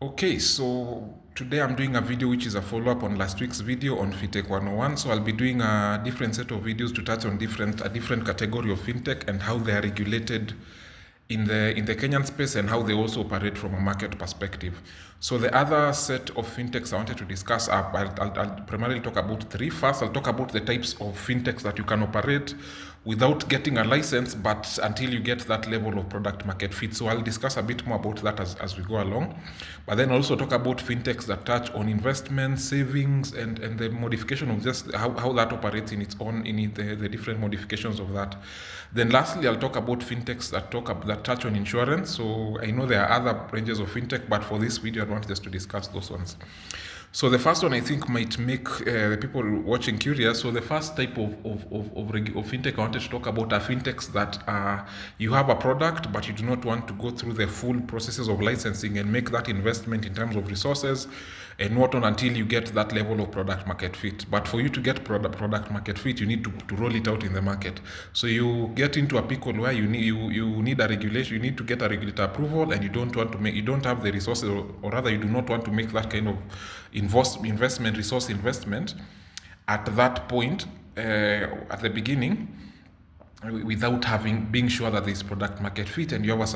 Okay, so today I'm doing a video which is a follow-up on last week's video on Fintech 101. So I'll be doing a different set of videos to touch on a different category of fintech and how they are regulated in the Kenyan space and how they also operate from a market perspective. So the other set of fintechs I wanted to discuss are I'll primarily talk about three. First, I'll talk about the types of fintechs that you can operate without getting a license, but until you get that level of product market fit. So I'll discuss a bit more about that as we go along. But then also talk about fintechs that touch on investment, savings, and the modification of just how that operates in its own, the different modifications of that. Then lastly, I'll talk about fintechs that touch on insurance. So I know there are other ranges of fintech, but for this video, I want just to discuss those ones. So the first one I think might make the people watching curious. So the first type of fintech I wanted to talk about are fintechs that you have a product, but you do not want to go through the full processes of licensing and make that investment in terms of resources and whatnot until you get that level of product market fit. But for you to get product market fit, you need to roll it out in the market. So you get into a pickle where you need a regulation, you need to get a regulator approval, and you don't have the resources, or rather you do not want to make that kind of resource investment at that point at the beginning without being sure that there is product market fit and you have a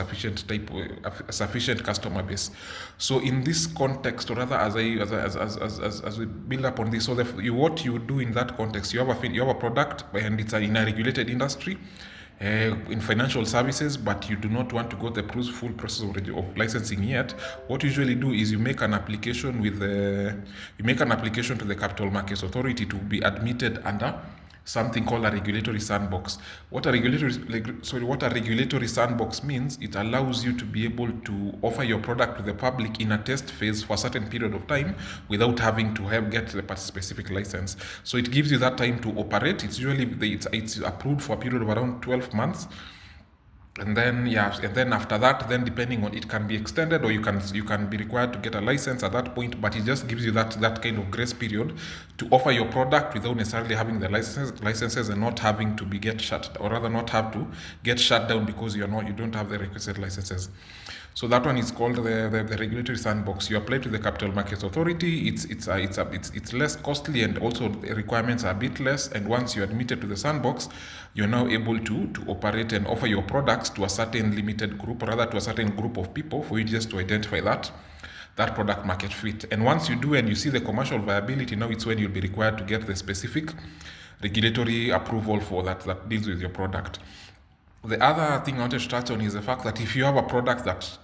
sufficient customer base. So in this context, or rather as we build up on this, so what you do in that context, you have a product and it's in a regulated industry. In financial services, but you do not want to go the full process of licensing yet. What you usually do is you make an application to the Capital Markets Authority to be admitted under something called a regulatory sandbox. What a regulatory sandbox means, it allows you to be able to offer your product to the public in a test phase for a certain period of time without having to get the specific license. So it gives you that time to operate. It's usually it's approved for a period of around 12 months. And then after that, then depending on, it can be extended, or you can be required to get a license at that point, but it just gives you that kind of grace period to offer your product without necessarily having the licenses and not having to not have to get shut down because you don't have the requisite licenses. So that one is called the regulatory sandbox. You apply to the Capital Markets Authority. It's less costly, and also the requirements are a bit less. And once you're admitted to the sandbox, you're now able to operate and offer your products to a certain limited group, or rather to a certain group of people, for you just to identify that product market fit. And once you do and you see the commercial viability, now it's when you'll be required to get the specific regulatory approval for that deals with your product. The other thing I wanted to touch on is the fact that if you have a product that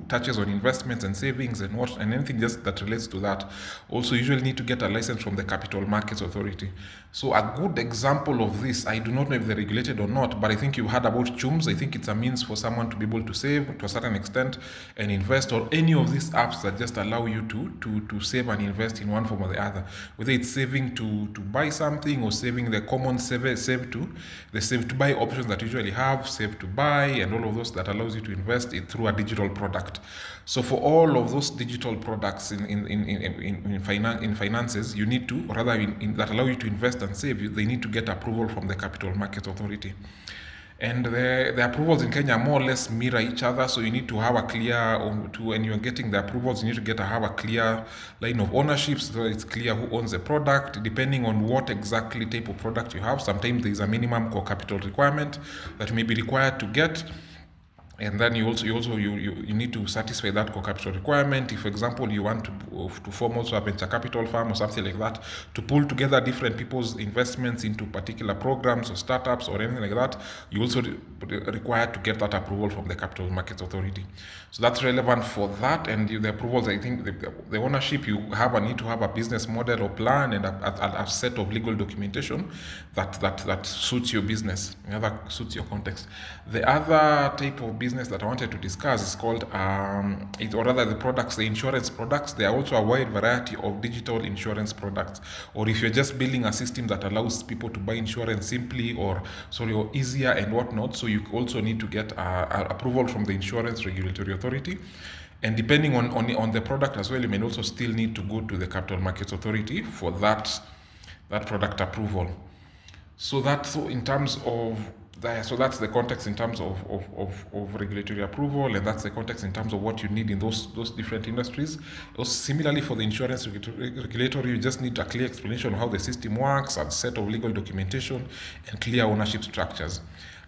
touches on investments and savings and anything just that relates to that, also usually need to get a license from the Capital Markets Authority. So a good example of this, I do not know if they're regulated or not, but I think you've heard about Chums. I think it's a means for someone to be able to save to a certain extent and invest, or any of these apps that just allow you to save and invest in one form or the other, whether it's saving to buy something, or saving the common save to buy options that you usually have, save to buy, and all of those that allows you to invest it through a digital product. So for all of those digital products in finances, you need to, or rather that allow you to invest and save, they need to get approval from the Capital Markets Authority. And the approvals in Kenya more or less mirror each other. So you need to have when you're getting the approvals, you need to have a clear line of ownership, so it's clear who owns the product, depending on what exactly type of product you have. Sometimes there is a minimum core capital requirement that you may be required to get. And then you need to satisfy that core capital requirement. If, for example, you want to form also a venture capital firm or something like that, to pull together different people's investments into particular programs or startups or anything like that, you also required to get that approval from the Capital Markets Authority. So that's relevant for that. And the approvals, I think the ownership, you need to have a business model or plan and a set of legal documentation that suits your business, that suits your context. The other type of business that I wanted to discuss is called, the insurance products. There are also a wide variety of digital insurance products. Or if you're just building a system that allows people to buy insurance simply or easier and whatnot, so you also need to get approval from the Insurance Regulatory Authority. And depending on the product as well, you may also still need to go to the Capital Markets Authority for that product approval. So in terms of So that's the context in terms of regulatory approval, and that's the context in terms of what you need in those different industries. Also, similarly, for the insurance regulator, you just need a clear explanation of how the system works, a set of legal documentation, and clear ownership structures.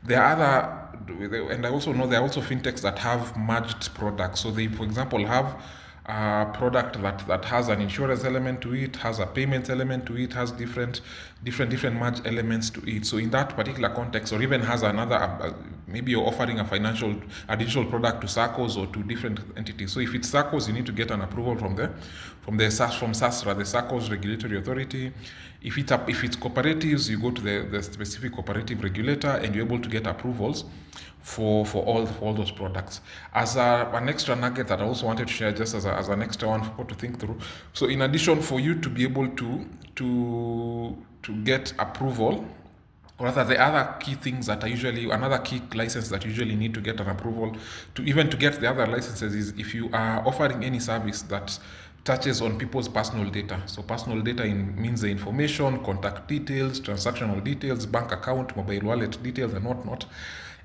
There are other, and I also know there are also fintechs that have merged products. So they, for example, have a product that has an insurance element to it, has a payments element to it, has different merge elements to it. So in that particular context, or even has another, maybe you're offering a digital product to SACCOs or to different entities. So if it's SACCOs, you need to get an approval from SASRA, the SACCOs Regulatory Authority. If it's cooperatives, you go to the specific cooperative regulator, and you're able to get approvals for all those products. As an extra nugget that I also wanted to share, just as an extra one for people to think through. So in addition, for you to be able to get approval, or rather the other key things that are usually, another key license that you usually need to get an approval to get the other licenses, is if you are offering any service that touches on people's personal data. So personal data means the information, contact details, transactional details, bank account, mobile wallet details, and whatnot.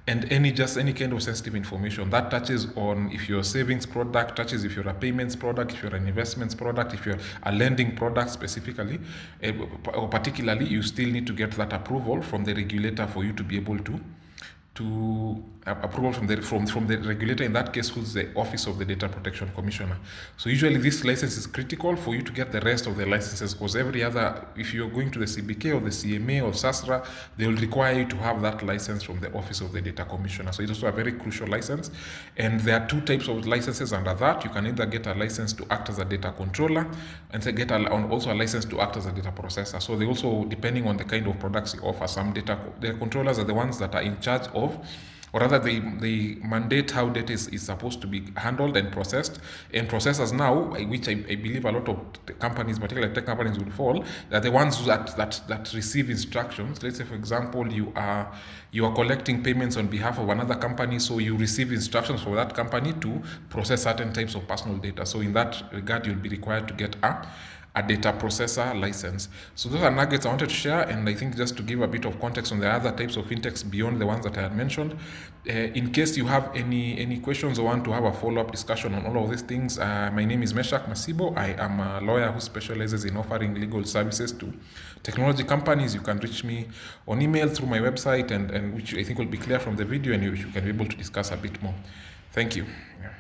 And any kind of sensitive information that touches on if you're a savings product, touches if you're a payments product, if you're an investments product, if you're a lending product specifically, or particularly, you still need to get that approval from the regulator for you to be able to approval from the regulator, in that case, who's the Office of the Data Protection Commissioner. So usually this license is critical for you to get the rest of the licenses, because every other, if you're going to the CBK or the CMA or SASRA, they will require you to have that license from the Office of the Data Commissioner. So it's also a very crucial license. And there are two types of licenses under that. You can either get a license to act as a data controller, and also a license to act as a data processor. So they also, depending on the kind of products you offer, some data controllers are the ones that are in charge of, or rather they mandate how data is supposed to be handled and processed. And processors now, which I believe a lot of companies, particularly tech companies, will fall, they're the ones that receive instructions. Let's say, for example, you are collecting payments on behalf of another company, so you receive instructions from that company to process certain types of personal data. So in that regard, you'll be required to get a data processor license. So those are nuggets I wanted to share, and I think just to give a bit of context on the other types of fintechs beyond the ones that I had mentioned. In case you have any questions or want to have a follow-up discussion on all of these things, my name is Meshack Masibo. I am a lawyer who specializes in offering legal services to technology companies. You can reach me on email, through my website, and which I think will be clear from the video, and you can be able to discuss a bit more. Thank you. Yeah.